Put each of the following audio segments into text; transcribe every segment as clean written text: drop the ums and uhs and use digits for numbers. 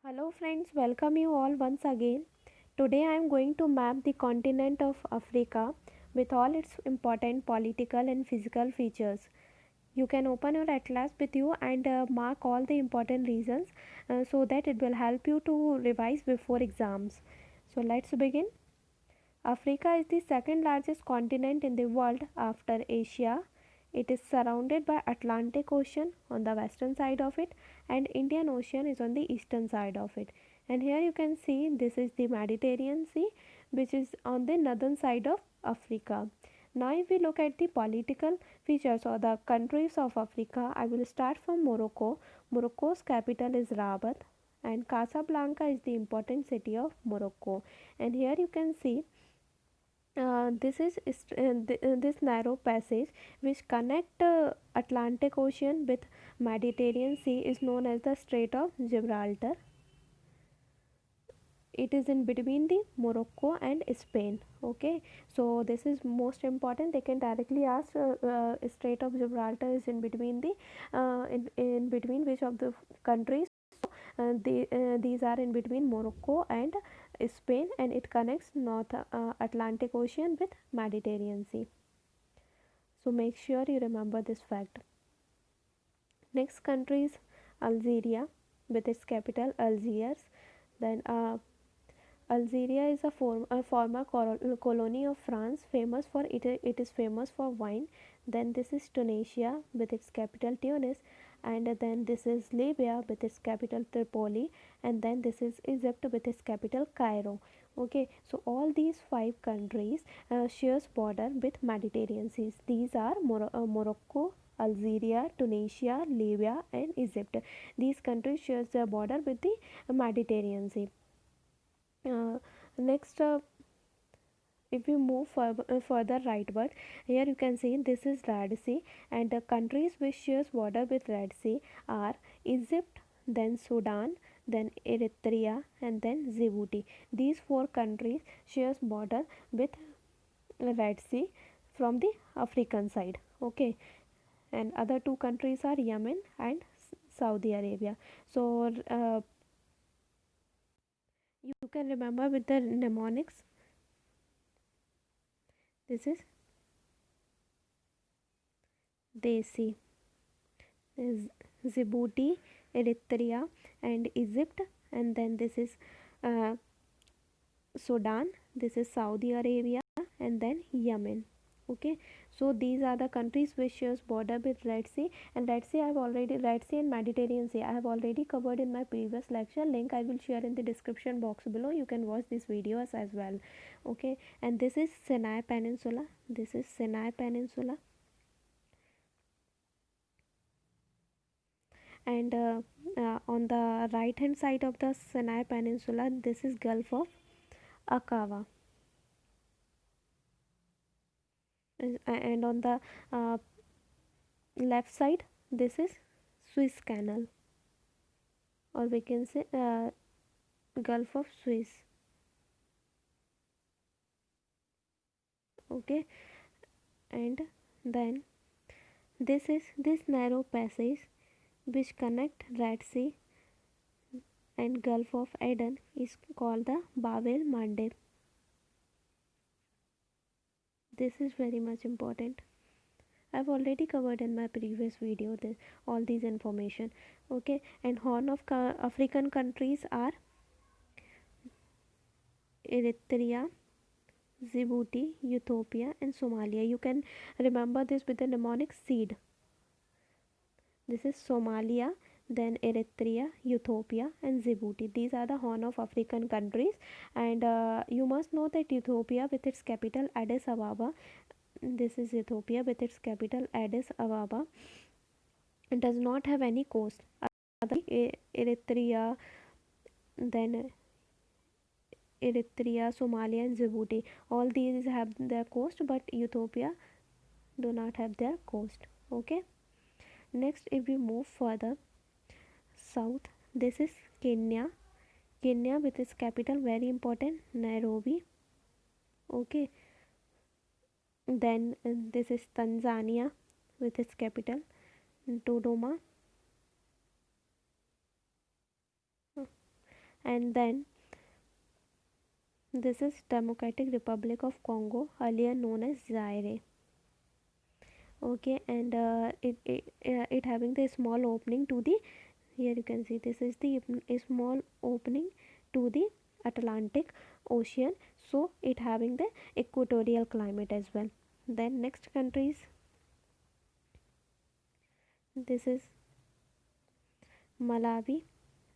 Hello friends, welcome you all once again. Today I am going to map the continent of Africa with all its important political and physical features. You can open your atlas with you and mark all the important regions so that it will help you to revise before exams. So let's begin. Africa is the second largest continent in the world after Asia. It is surrounded by Atlantic Ocean on the western side of it and Indian Ocean is on the eastern side of it. And here you can see this is the Mediterranean Sea which is on the northern side of Africa. Now if we look at the political features or the countries of Africa, I will start from Morocco. Morocco's capital is Rabat and Casablanca is the important city of Morocco. And here you can see this narrow passage which connect Atlantic Ocean with Mediterranean Sea is known as the Strait of Gibraltar. It is in between the Morocco and Spain. Okay, so this is most important. They can directly ask Strait of Gibraltar is in between the in between which of the countries. These are in between Morocco and Spain, and it connects North Atlantic Ocean with Mediterranean Sea. So make sure you remember this fact. Next country is Algeria with its capital Algiers. Then Algeria is a former colony of France, famous for it is famous for wine. Then this is Tunisia with its capital Tunis, and then this is Libya with its capital Tripoli, and then this is Egypt with its capital Cairo. Okay, so all these five countries shares border with Mediterranean seas. These are Morocco, Algeria, Tunisia, Libya, and Egypt. These countries shares their border with the Mediterranean Sea. Next, if we move further rightward, here you can see this is Red Sea, and the countries which shares border with Red Sea are Egypt, then Sudan, then Eritrea, and then Djibouti. These four countries shares border with Red Sea from the African side. Okay, and other two countries are Yemen and Saudi Arabia. So you can remember with the mnemonics. This is Desi, Djibouti, Eritrea, and Egypt, and then this is uh, Sudan, this is Saudi Arabia, and then Yemen. Okay, so these are the countries which shares border with Red Sea, and Red Sea and Mediterranean Sea I have already covered in my previous lecture. Link I will share in the description box below. You can watch these videos as well. Okay, and this is Sinai Peninsula. This is Sinai Peninsula, and on the right hand side of the Sinai Peninsula this is Gulf of Aqaba, and on the uh, left side this is Suez Canal, or we can say Gulf of Suez. Okay, and then this narrow passage which connect Red Sea and Gulf of Aden is called the Bab el Mandeb. This is very much important. I've already covered in my previous video all these information. Okay, and Horn of African countries are Eritrea, Djibouti, Ethiopia, and Somalia. You can remember this with the mnemonic seed. This is Somalia, then Eritrea, Ethiopia, and Djibouti. These are the Horn of African countries, and you must know that Ethiopia, with its capital Addis Ababa, this is Ethiopia with its capital Addis Ababa, does not have any coast. Eritrea, then Eritrea, Somalia, and Djibouti. All these have their coast, but Ethiopia do not have their coast. Okay. Next, if we move further south, this is Kenya. Kenya with its capital, very important, Nairobi. Okay. Then this is Tanzania with its capital, Dodoma. And then this is Democratic Republic of Congo, earlier known as Zaire. Okay, and it having the small opening to the, here you can see this is the a small opening to the Atlantic Ocean, so it having the equatorial climate as well. Then next countries, this is Malawi,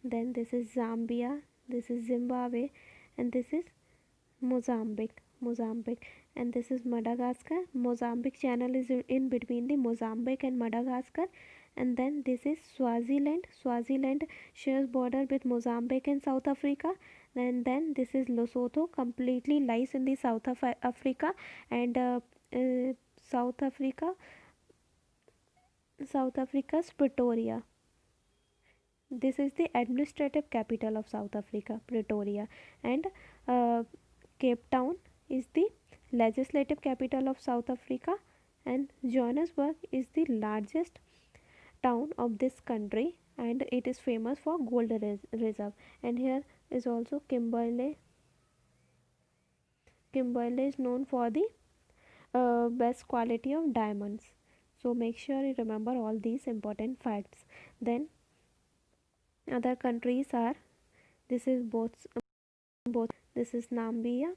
then this is Zambia, this is Zimbabwe, and this is Mozambique, and this is Madagascar. Mozambique channel is in between the Mozambique and Madagascar, and then this is Swaziland. Swaziland shares border with Mozambique and South Africa. And then this is Lesotho, completely lies in the South of Africa, and uh, South Africa, South Africa's Pretoria. This is the administrative capital of South Africa, Pretoria, and uh, Cape Town is the legislative capital of South Africa, and Johannesburg is the largest town of this country, and it is famous for gold reserve. And here is also Kimberley. Kimberley is known for the best quality of diamonds. So make sure you remember all these important facts. Then other countries are, this is both this is Namibia,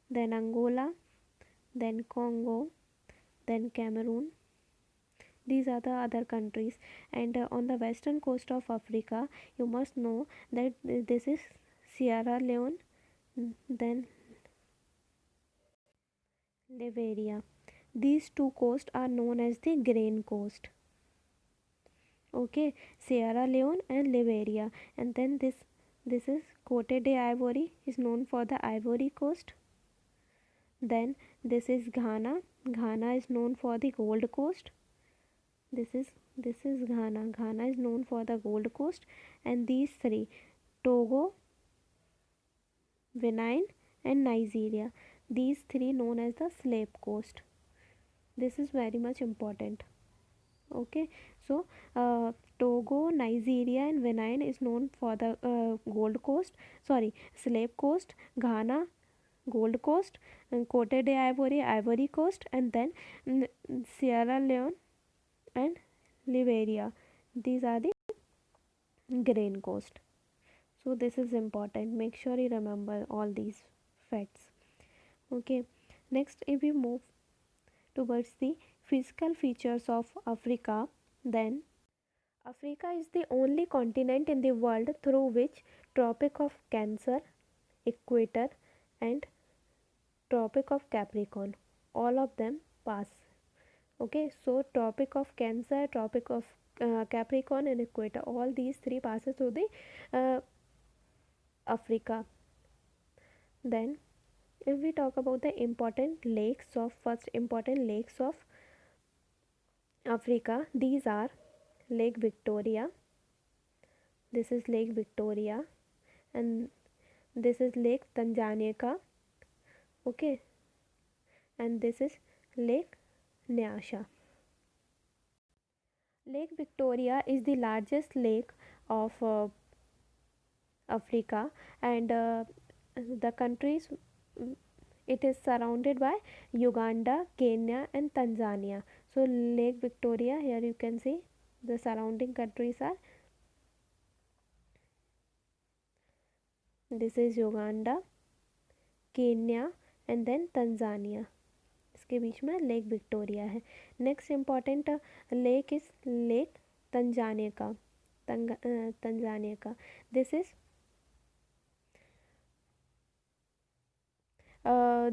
then Angola, then Congo, then Cameroon. These are the other countries, and on the western coast of Africa, you must know that this is Sierra Leone, then Liberia. These two coasts are known as the Grain Coast. Okay, Sierra Leone and Liberia, and then this is Cote d'Ivoire, is known for the Ivory Coast. Then this is Ghana. Ghana is known for the Gold Coast. This is Ghana. Ghana is known for the Gold Coast, and these three, Togo, Benin, and Nigeria. These three known as the Slave Coast. This is very much important. Okay, so Togo, Nigeria, and Benin is known for the Gold Coast. Sorry, Slave Coast. Ghana, Gold Coast, and Cote d'Ivoire, Ivory Coast, and then Sierra Leone and Liberia. These are the Grain Coast. So this is important. Make sure you remember all these facts. Okay. Next, if we move towards the physical features of Africa, then Africa is the only continent in the world through which Tropic of Cancer, Equator, and Tropic of Capricorn, all of them pass. Okay, so Tropic of Cancer, Tropic of Capricorn, and Equator, all these three passes through the uh, Africa. Then if we talk about the important lakes of, first important lakes of Africa, these are Lake Victoria, this is Lake Victoria, and this is Lake Tanganyika. Okay, and this is Lake Nyasha. Lake Victoria is the largest lake of Africa, and the countries, it is surrounded by Uganda, Kenya, and Tanzania. So Lake Victoria, here you can see the surrounding countries are, this is Uganda, Kenya and then Tanzania, इसके बीच में lake Victoria है. Next important lake is lake Tanganyika. Tanganyika, this is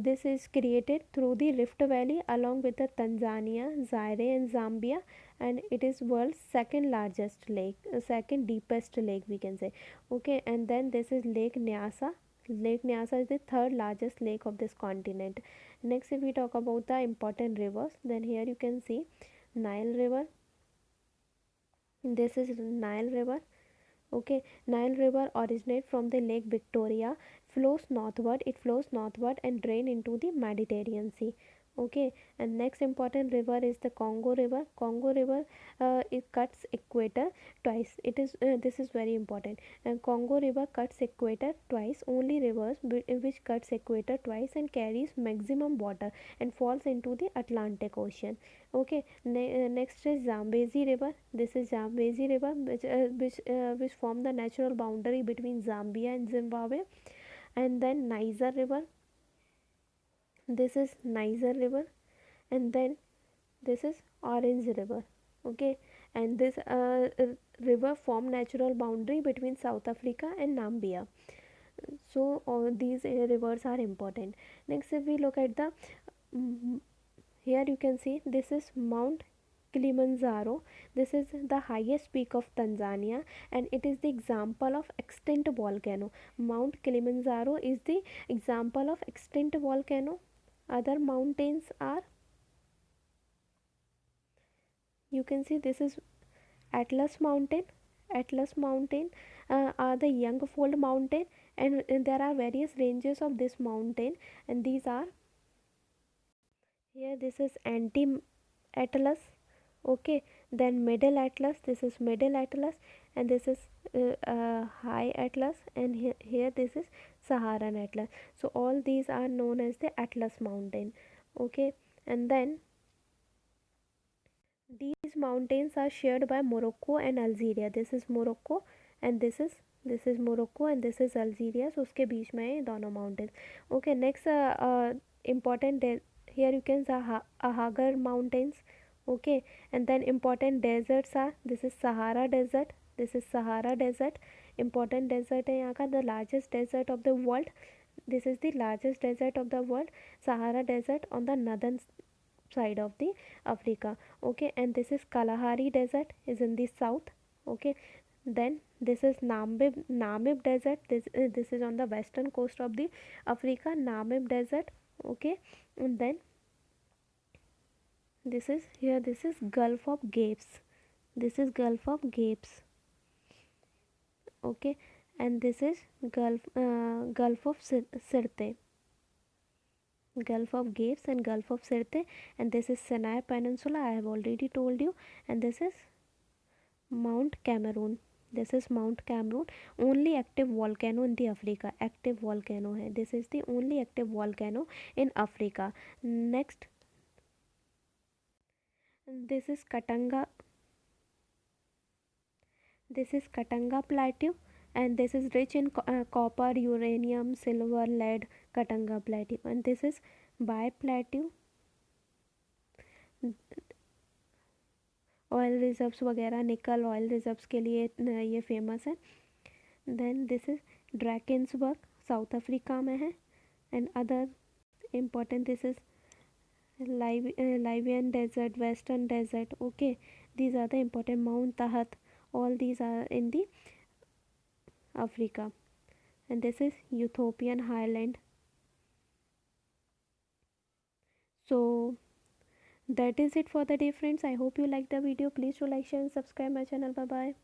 this is created through the Rift Valley along with the Tanzania, Zaire, and Zambia, and it is world's second largest lake, second deepest lake we can say. Okay, and then this is Lake Nyasa. Lake Nyasa is the third largest lake of this continent. Next, if we talk about the important rivers, then here you can see Nile River. This is Nile River. Okay, Nile River originates from the Lake Victoria, flows northward. It flows northward and drain into the Mediterranean Sea. Okay, and next important river is the Congo river. Congo river, it cuts equator twice. It is this is very important. And Congo river cuts equator twice. Only rivers which cuts equator twice and carries maximum water and falls into the Atlantic Ocean. Okay, next is Zambezi river. This is Zambezi river, which form the natural boundary between Zambia and Zimbabwe. And then Niger river. This is Niger river. And then this is Orange river. Okay, and this river form natural boundary between South Africa and Namibia. So all these rivers are important. Next, if we look at the mm, here you can see this is Mount Kilimanjaro. This is the highest peak of Tanzania, and it is the example of extinct volcano. Mount Kilimanjaro is the example of extinct volcano. Other mountains are, you can see this is Atlas Mountain. Atlas Mountain are the young fold mountain, and there are various ranges of this mountain, and these are, here this is anti Atlas. Okay, then middle Atlas, this is middle Atlas, and this is high Atlas, and here this is Saharan Atlas. So all these are known as the Atlas Mountain. Okay, and then these mountains are shared by Morocco and Algeria. This is Morocco, and this is Morocco, and this is Algeria. So उसके बीच में है दोनों mountains. Okay, next important here you can see Ahagar mountains. Okay, and then important deserts are, this is Sahara desert. This is Sahara desert. Important desert है यहाँ का, the largest desert of the world. This is the largest desert of the world, Sahara desert on the northern side of the Africa. Okay, and this is Kalahari desert is in the south. Okay, then this is Namib desert. This is on the western coast of the Africa, Namib desert. Okay, and then this is Gulf of Gapes. This is Gulf of Gapes. Okay, and this is Gulf of Sirte. Gulf of Gapes and Gulf of Sirte, and this is Sinai Peninsula, I have already told you, and this is Mount Cameroon. This is Mount Cameroon, only active volcano in the Africa. Active volcano है. This is the only active volcano in Africa. Next, this is Katanga. This is Katanga Plateau, and this is rich in copper, uranium, silver, lead. Katanga Plateau, and this is Bai Plateau. Oil reserves वगैरह, निकल oil reserves के लिए ये famous है. Then this is Drakensberg, South Africa में है. And other important, this is Libyan desert, western desert. Okay, these are the important. Mount Tahat, all these are in the Africa, and this is Ethiopian highland. So that is it for the day, friends. I hope you like the video. Please do like, share and subscribe my channel. Bye bye.